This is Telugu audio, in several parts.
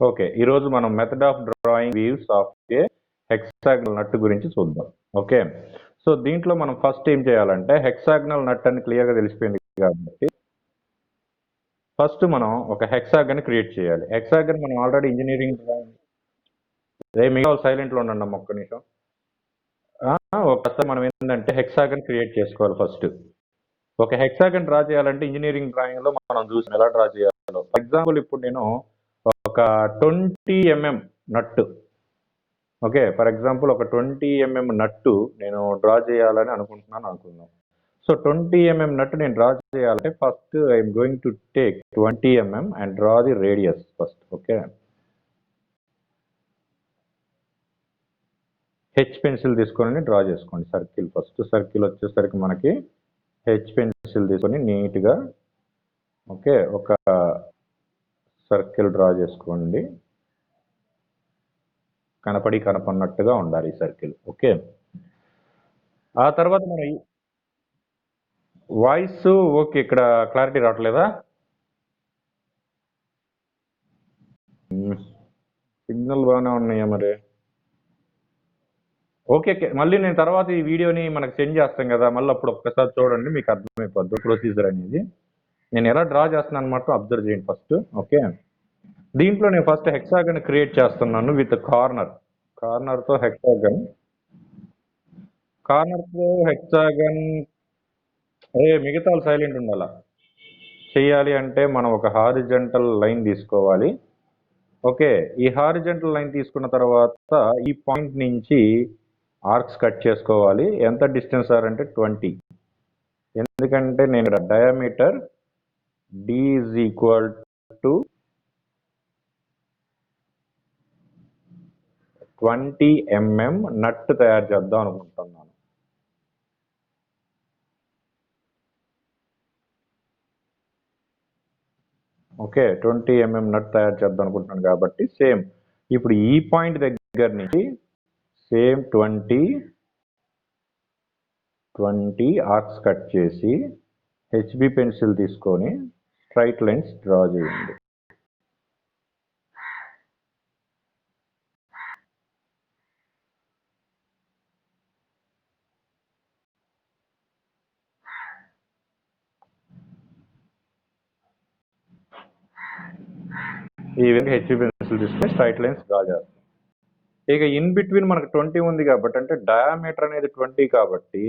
ఓకే. ఈరోజు మనం method of drawing views of a hexagonal nut గురించి చూద్దాం. ఓకే. సో దీంట్లో మనం ఫస్ట్ ఏం చేయాలంటే హెక్సాగనల్ నట్ అని క్లియర్గా తెలిసిపోయింది కాబట్టి ఫస్ట్ మనం ఒక హెక్సాగన్ క్రియేట్ చేయాలి. హెక్సాగన్ మనం ఆల్రెడీ ఇంజనీరింగ్ మిగతా సైలెంట్లో ఉండండి అమ్మ ఒక్క నిమిషం. ఒకసారి మనం ఏంటంటే హెక్సాగన్ క్రియేట్ చేసుకోవాలి ఫస్ట్. ఒక హెక్సాగన్ డ్రా చేయాలంటే ఇంజనీరింగ్ డ్రాయింగ్ లో మనం చూసి ఎలా డ్రా చేయాలో. ఫర్ ఎగ్జాంపుల్ ఇప్పుడు నేను ఒక 20 mm nut, okay, for example ఒక 20 mm నట్టు నేను డ్రా చేయాలని అనుకుందాం. సో 20 mm నట్టు నేను డ్రా చేయాలంటే first I'm going to take 20 mm and draw the radius first. Okay, H pencil తీసుకొని డ్రా చేసుకోండి సర్కిల్. ఫస్ట్ సర్కిల్ వచ్చేసరికి మనకి హెచ్ పెన్సిల్ తీసుకొని నీట్గా, ఓకే, ఒక సర్కిల్ డ్రా చేసుకోండి. కనపడినట్టుగా ఉండాలి ఈ సర్కిల్. ఓకే, ఆ తర్వాత మన వాయిస్ ఓకే, ఇక్కడ క్లారిటీ రావట్లేదా? సిగ్నల్ బాగానే ఉన్నాయా మరి? ఓకే, మళ్ళీ నేను తర్వాత ఈ వీడియోని మనకు సెండ్ చేస్తాం కదా, మళ్ళీ అప్పుడు ఒక్కసారి చూడండి, మీకు అర్థమైపోద్దు ప్రొసీజర్ అనేది. నేను ఎలా డ్రా చేస్తున్నాను మాత్రం అబ్జర్వ్ చేయండి ఫస్ట్. ఓకే, దీంట్లో నేను ఫస్ట్ హెక్సాగన్ క్రియేట్ చేస్తున్నాను విత్ కార్నర్తో హెక్సాగన్. కార్నర్తో హెక్సాగన్ మిగతా సైలెంట్ ఉండాలా. చేయాలి అంటే మనం ఒక హారిజంటల్ లైన్ తీసుకోవాలి. ఓకే, ఈ హారిజంటల్ లైన్ తీసుకున్న తర్వాత ఈ పాయింట్ నుంచి ఆర్క్స్ కట్ చేసుకోవాలి. ఎంత డిస్టెన్స్ సార్ అంటే 20. ఎందుకంటే నేను diameter d is equal to 20 mm నట్ తయారు చేద్దాం అనుకుంటున్నాను. ఓకే, 20 mm నట్ తయారు చేద్దాం అనుకుంటున్నాను కాబట్టి సేమ్ ఇప్పుడు ఈ పాయింట్ దగ్గర నుంచి సేమ్ 20 ఆర్క్స్ కట్ చేసి హెచ్బి పెన్సిల్ తీసుకొని స్ట్రైట్ లైన్స్ డ్రా చేయండి. ఈ విధంగా హెచ్బి పెన్సిల్ తీసుకొని స్ట్రైట్ లైన్స్ డ్రా చేస్తాం. ఇక ఇన్ బిట్వీన్ మనకు 20 ఉంది కాబట్టి, అంటే డయామీటర్ అనేది 20 కాబట్టి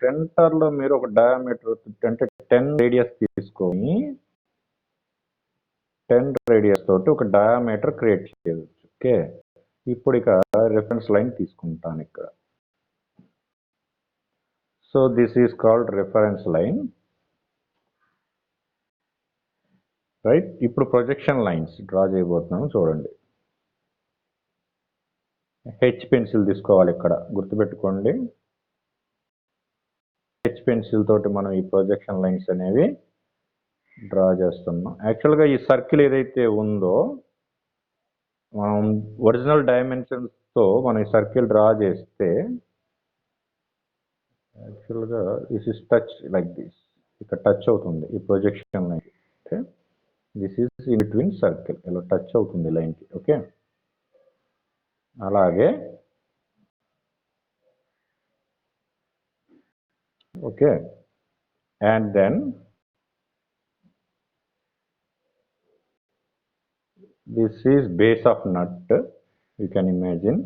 సెంటర్ లో మీరు ఒక డయామీటర్ అంటే 10 రేడియస్ తీసుకొని 10 రేడియస్ తోటి ఒక డయామీటర్ క్రియేట్ చేయవచ్చు. ఓకే, ఇప్పుడు ఇక రిఫరెన్స్ లైన్ తీసుకుంటాను ఇక్కడ. So this is called reference line, right. ఇప్పుడు ప్రొజెక్షన్ లైన్స్ డ్రా చేయబోతున్నాను చూడండి. హెచ్ పెన్సిల్ తీసుకోవాలి, ఇక్కడ గుర్తుపెట్టుకోండి. హెచ్ పెన్సిల్ తోటి మనం ఈ ప్రొజెక్షన్ లైన్స్ అనేవి డ్రా చేస్తున్నాం. యాక్చువల్గా ఈ సర్కిల్ ఏదైతే ఉందో మనం ఒరిజినల్ డైమెన్షన్స్తో మనం ఈ సర్కిల్ డ్రా చేస్తే యాక్చువల్గా this is touch like this, ఇక్కడ టచ్ అవుతుంది ఈ projection line. Okay, this is in between circle, ఇలా టచ్ అవుతుంది లైన్కి. ఓకే, అలాగే okay, and then this is base of nut, you can imagine.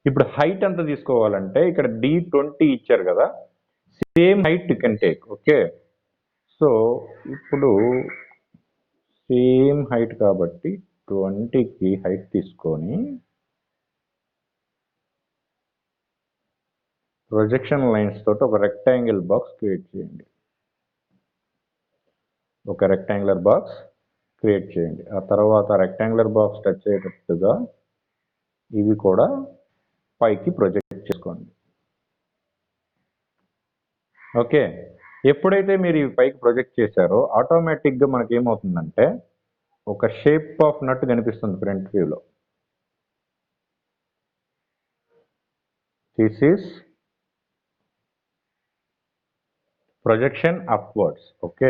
ఇప్పుడు హైట్ ఎంత తీసుకోవాలంటే ఇక్కడ D20 ఇచ్చారు కదా, same height you can take. Okay, so ఇప్పుడు సేమ్ హైట్ కాబట్టి 20కి హైట్ తీసుకొని ప్రొజెక్షన్ లైన్స్ తోటి ఒక రెక్టాంగిల్ బాక్స్ క్రియేట్ చేయండి. ఒక రెక్టాంగులర్ బాక్స్ క్రియేట్ చేయండి. ఆ తర్వాత రెక్టాంగులర్ బాక్స్ టచ్ అయ్యేటట్టుగా ఇవి కూడా పైకి ప్రొజెక్ట్ చేసుకోండి. ఓకే, ఎప్పుడైతే మీరు ఇవి పైకి ప్రొజెక్ట్ చేశారో ఆటోమేటిక్గా మనకి ఏమవుతుందంటే ఒక షేప్ ఆఫ్ నట్ కనిపిస్తుంది ఫ్రంట్ వ్యూలో. This is projection upwards. Okay,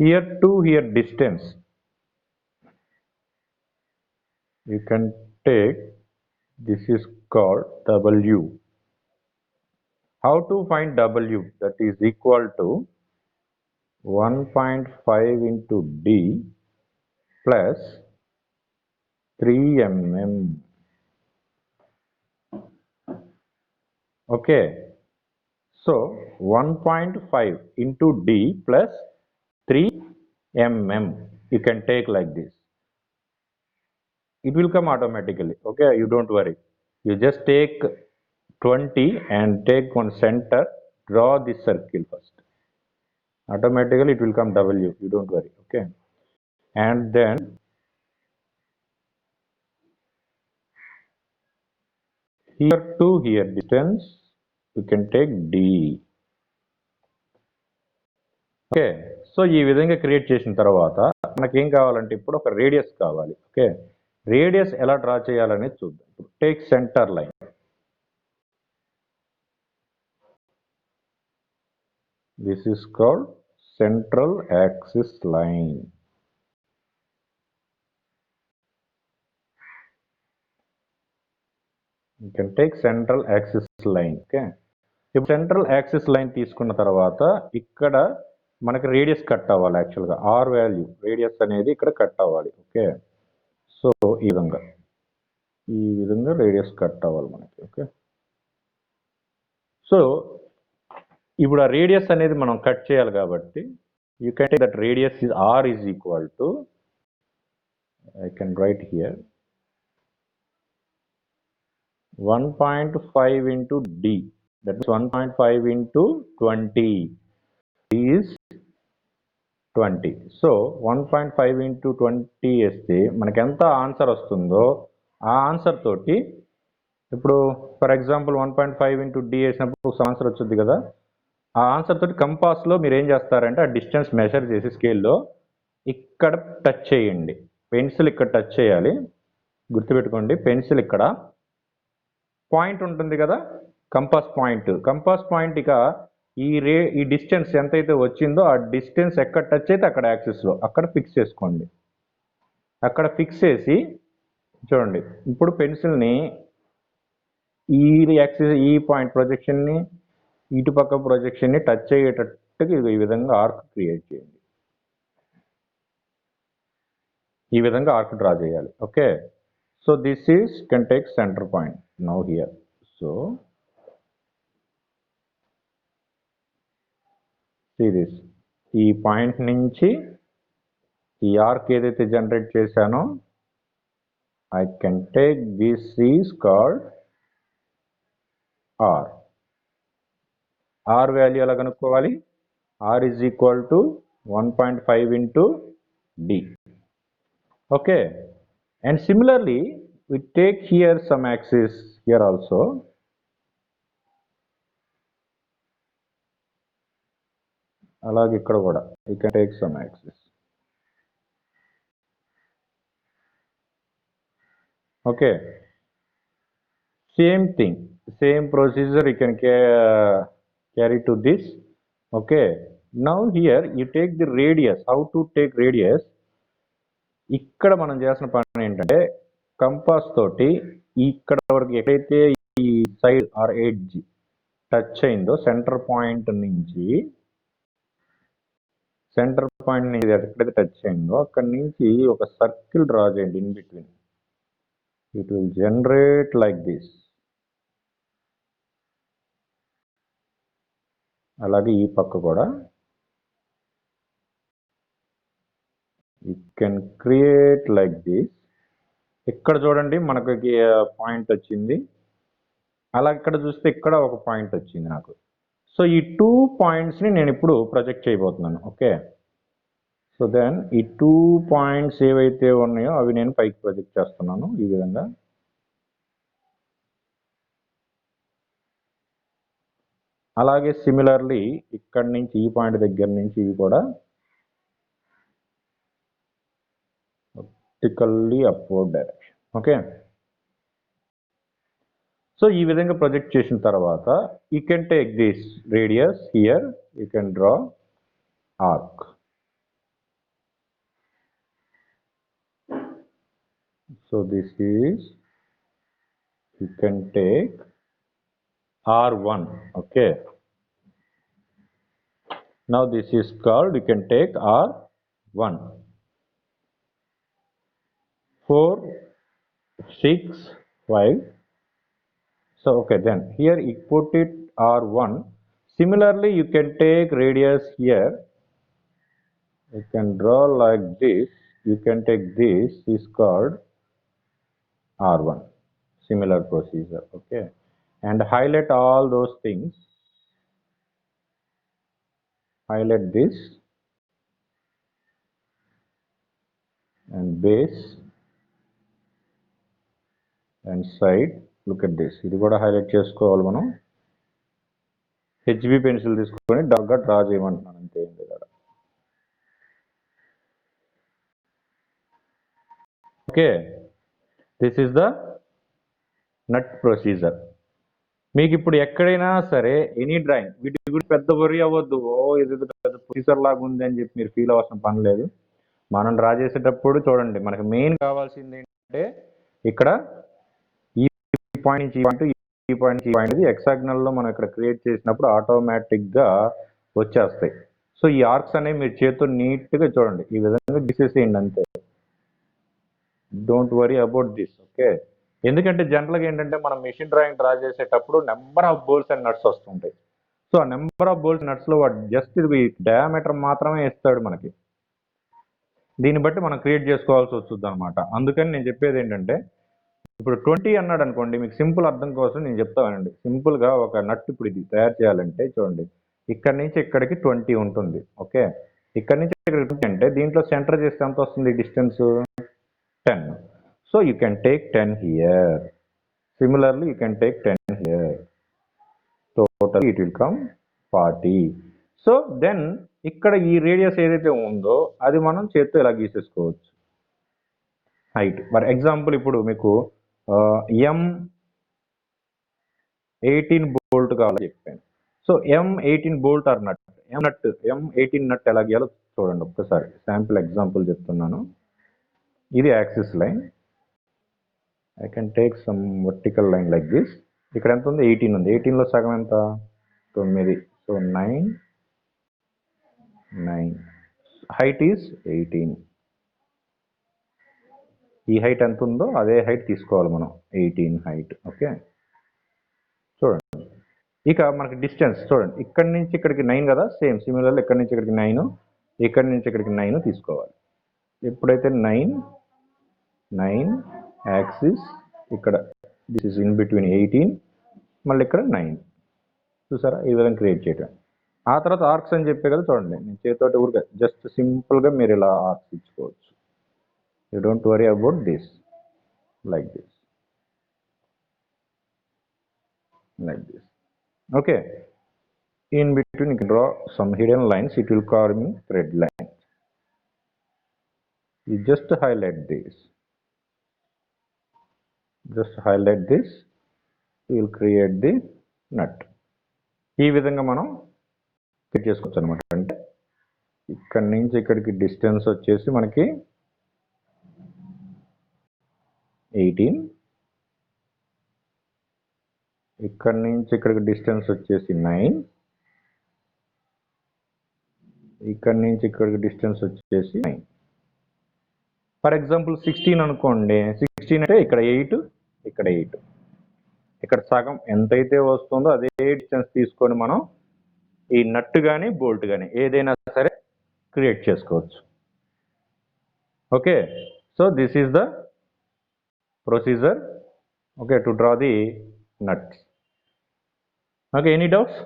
here to here distance, you can take, this is called W. How to find W? That is equal to 1.5 into D plus 3 mm. Okay, so 1.5 into D plus 3 mm, you can take like this. It will come automatically. Okay, you don't worry. You just take 20 and take one center, draw this circle first. Automatically it will come W, you don't worry. Okay, and then here to here distance, you can take D. Okay, so ఈ విధంగా క్రియేట్ చేసిన తర్వాత మనకేం కావాలంటే ఇప్పుడు ఒక రేడియస్ కావాలి. ఓకే, రేడియస్ ఎలా డ్రా చేయాలనేది చూద్దాం. Take centre line. This is called central axis line. You can take central axis line. Okay, ఇప్పుడు సెంట్రల్ యాక్సిస్ లైన్ తీసుకున్న తర్వాత ఇక్కడ మనకి రేడియస్ కట్ అవ్వాలి. యాక్చువల్గా ఆర్ వాల్యూ రేడియస్ అనేది ఇక్కడ కట్ అవ్వాలి. ఓకే, సో ఈ విధంగా రేడియస్ కట్ అవ్వాలి మనకి. ఓకే, సో ఇప్పుడు ఆ రేడియస్ అనేది మనం కట్ చేయాలి కాబట్టి you can take that radius is R is equal to, I can write here 1.5 into D, that is 1.5 into 20, D is 20. So 1.5 into 20 వేస్తే మనకి ఎంత ఆన్సర్ వస్తుందో ఆ ఆన్సర్ తోటి, ఇప్పుడు ఫర్ ఎగ్జాంపుల్ 1.5 into D వేసినప్పుడు ఆన్సర్ వచ్చింది కదా, ఆ ఆన్సర్ తోటి కంపాస్లో మీరు ఏం చేస్తారంటే ఆ డిస్టెన్స్ మెజర్ చేసి స్కేల్లో ఇక్కడ టచ్ చేయండి. పెన్సిల్ ఇక్కడ టచ్ చేయాలి, గుర్తుపెట్టుకోండి. పెన్సిల్ ఇక్కడ పాయింట్ ఉంటుంది కదా, కంపాస్ పాయింట్ ఇక ఈ డిస్టెన్స్ ఎంతైతే వచ్చిందో ఆ డిస్టెన్స్ ఎక్కడ టచ్ అయితే అక్కడ యాక్సిస్లో అక్కడ ఫిక్స్ చేసుకోండి. అక్కడ ఫిక్స్ చేసి చూడండి, ఇప్పుడు పెన్సిల్ని ఈ యాక్సిస్, ఈ పాయింట్ ప్రొజెక్షన్ని, ఇటుపక్క ప్రొజెక్షన్ని టచ్ అయ్యేటట్టుగా ఈ విధంగా ఆర్క్ క్రియేట్ చేయండి. ఈ విధంగా ఆర్క్ డ్రా చేయాలి. Okay, so this is can take center point now here. So see this, ఈ పాయింట్ నుంచి ఈ ఆర్క్ ఏదైతే జనరేట్ చేశానో I can take this is called R. R value ఎలా కనుక్కోవాలి? R is equal to 1.5 into D. Okay, and similarly we take here some axis here also. అలాగే ఇక్కడ కూడా you can take some axis. Okay, same thing, same procedure you can carry to this. Okay, now here you take the radius. How to take radius? ఇక్కడ మనం చేసిన పని ఏంటంటే కంపాస్ తోటి ఇక్కడ వరకు ఎక్కడైతే ఈ సైడ్ ఆర్ ఎడ్జ్ టచ్ అయిందో సెంటర్ పాయింట్ నుంచి ఎక్కడైతే టచ్ అయిందో అక్కడి నుంచి ఒక సర్కిల్ డ్రా చేయండి in between. It will generate like this. అలాగే ఈ పక్క కూడా you can create like this. ఇక్కడ చూడండి మనకి పాయింట్ వచ్చింది, అలా ఇక్కడ చూస్తే ఇక్కడ ఒక పాయింట్ వచ్చింది నాకు. సో ఈ 2 పాయింట్స్ని నేను ఇప్పుడు ప్రొజెక్ట్ చేయబోతున్నాను. ఓకే, సో దెన్ ఈ 2 పాయింట్స్ ఏవైతే ఉన్నాయో అవి నేను పైకి ప్రొజెక్ట్ చేస్తున్నాను ఈ విధంగా. అలాగే సిమిలర్లీ ఇక్కడ నుంచి ఈ పాయింట్ దగ్గర నుంచి ఇవి కూడా vertically upward direction. Okay, so ఈ విధంగా ప్రొజెక్ట్ చేసిన తర్వాత you can take this radius here, you can draw arc. So this is, you can take R1. Okay. Now this is called, you can take R1. 4, 6, 5. So okay, then here you put it R1. Similarly, you can take radius here. You can draw like this. You can take this is called R1. Similar procedure. Okay, and highlight all those things. Highlight this and base and side. Look at this. ఇది కూడా హైలైట్ చేసుకోవాలి మనం. HB పెన్సిల్ తీసుకొని డాగ్గా డ్రా చేయమంటున్నాను అంతే. Okay, this is the nut procedure. మీకు ఇప్పుడు ఎక్కడైనా సరే ఎనీ డ్రాయింగ్ వీటి గురించి పెద్ద వరి అవ్వద్దు, ఇది పెద్ద ప్రొసీజర్ లాగా ఉంది అని చెప్పి మీరు ఫీల్ అవ్వాల్సిన పని లేదు. మనం డ్రా చేసేటప్పుడు చూడండి, మనకి మెయిన్ కావాల్సింది ఏంటంటే ఇక్కడ ఈ పాయింట్ నుంచి ఈ పాయింట్ నుంచి ఈ పాయింట్ ఇది హెక్సాగనల్లో మనం ఇక్కడ క్రియేట్ చేసినప్పుడు ఆటోమేటిక్గా వచ్చేస్తాయి. సో ఈ ఆర్క్స్ అనేవి మీరు చేతితో నీట్గా చూడండి, ఈ విధంగా గీసేసేయండి అంతే. Don't worry about this. Okay, ఎందుకంటే జనరల్గా ఏంటంటే మనం మెషిన్ డ్రాయింగ్ డ్రా చేసేటప్పుడు నెంబర్ ఆఫ్ బోల్స్ అండ్ నట్స్ వస్తుంటాయి. సో ఆ నెంబర్ ఆఫ్ బోల్స్ నట్స్లో వాడు జస్ట్ ఇది డయామీటర్ మాత్రమే ఇస్తాడు మనకి. దీన్ని బట్టి మనం క్రియేట్ చేసుకోవాల్సి వస్తుంది అనమాట. అందుకని నేను చెప్పేది ఏంటంటే, ఇప్పుడు 20 అన్నాడు అనుకోండి, మీకు సింపుల్ అర్థం కోసం నేను చెప్తానండి. సింపుల్గా ఒక నట్ ఇప్పుడు ఇది తయారు చేయాలంటే చూడండి, ఇక్కడ నుంచి ఇక్కడికి 20 ఉంటుంది. ఓకే, ఇక్కడ నుంచి ఇక్కడికి 20 అంటే దీంట్లో సెంటర్ చేస్తే ఎంత వస్తుంది distance? 10. So you can take 10 here. Similarly, you can take 10 here. Total it will come 40. So then ఇక్కడ ఈ రేడియస్ ఏదైతే ఉందో అది మనం చేత్తో ఇలా గీసేసుకోవచ్చు. హైట్ ఫర్ ఎగ్జాంపుల్ ఇప్పుడు మీకు M18 బోల్ట్ కావాలని చెప్పాను. So M18 bolt or nut, M18 nut ఎలా గీయాలో చూడండి ఒక్కసారి. శాంపుల్ ఎగ్జాంపుల్ చెప్తున్నాను. ఇది axis line. I can take some vertical line like this. ఇక్కడ ఎంత ఉంది? 18 ఉంది. 18లో సగం ఎంత? 9. సో 9. Height is 18. ఈ హైట్ ఎంత ఉందో అదే హైట్ తీసుకోవాలి మనం, 18 హైట్. ఓకే, చూడండి ఇక మనకి డిస్టెన్స్ చూడండి, ఇక్కడి నుంచి ఇక్కడికి 9 కదా, సేమ్ సిమిలర్లీ ఇక్కడి నుంచి ఇక్కడికి 9, ఇక్కడి నుంచి ఇక్కడికి 9 తీసుకోవాలి. ఎప్పుడైతే 9 యాక్సిస్ ఇక్కడ దిస్ ఇస్ ఇన్ బిట్వీన్ 18, మళ్ళీ ఇక్కడ 9. చూసారా ఈ విధంగా క్రియేట్ చేయడం. ఆ తర్వాత ఆర్క్స్ అని చెప్పే కదా చూడండి, నేను చేతితోటి ఊరికే జస్ట్ సింపుల్గా మీరు ఇలా ఆర్క్స్ ఇచ్చుకోవచ్చు. You don't worry about this, like this. Okay, in between you can draw some hidden lines, it will call me thread line. You just highlight this. Just highlight this, you will create the nut. ఈ విధంగా మనం క్రియేట్ చేసుకోవచ్చు అనమాట. అంటే ఇక్కడ నుంచి ఇక్కడికి డిస్టెన్స్ వచ్చేసి మనకి 18, ఇక్కడ నుంచి ఇక్కడికి డిస్టెన్స్ వచ్చేసి 9, ఇక్కడ నుంచి ఇక్కడికి డిస్టెన్స్ వచ్చేసి 9. ఫర్ ఎగ్జాంపుల్ 16 అనుకోండి, 16 అంటే ఇక్కడ 8, ఇక్కడ 8, ఇక్కడ సగం ఎంతైతే వస్తుందో అదే డిస్టెన్స్ తీసుకొని మనం ఈ నట్ కానీ బోల్ట్ కానీ ఏదైనా సరే క్రియేట్ చేసుకోవచ్చు. Okay, so this is the procedure. Okay, to draw the nuts. Okay, any doubts?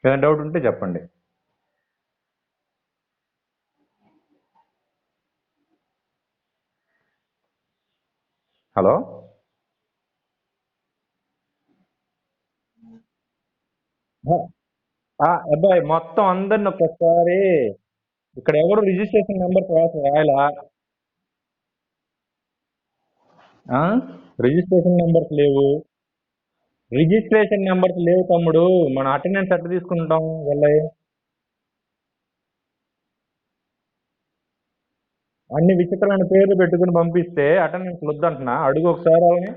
ఏదైనా డౌట్ ఉంటే చెప్పండి. హలో, అబ్బాయి మొత్తం అందరిని ఒక్కసారి, ఇక్కడ ఎవరు రిజిస్ట్రేషన్ నెంబర్ రాయాలా? రిజిస్ట్రేషన్ నెంబర్స్ లేవు, తమ్ముడు. మన అటెండెన్స్ ఎట్లా తీసుకుంటాం వెళ్ళే? అన్ని విచిత్రమైన పేర్లు పెట్టుకుని పంపిస్తే అటెండెన్స్ వద్దంటున్నా, అడుగు ఒకసారి వాళ్ళని.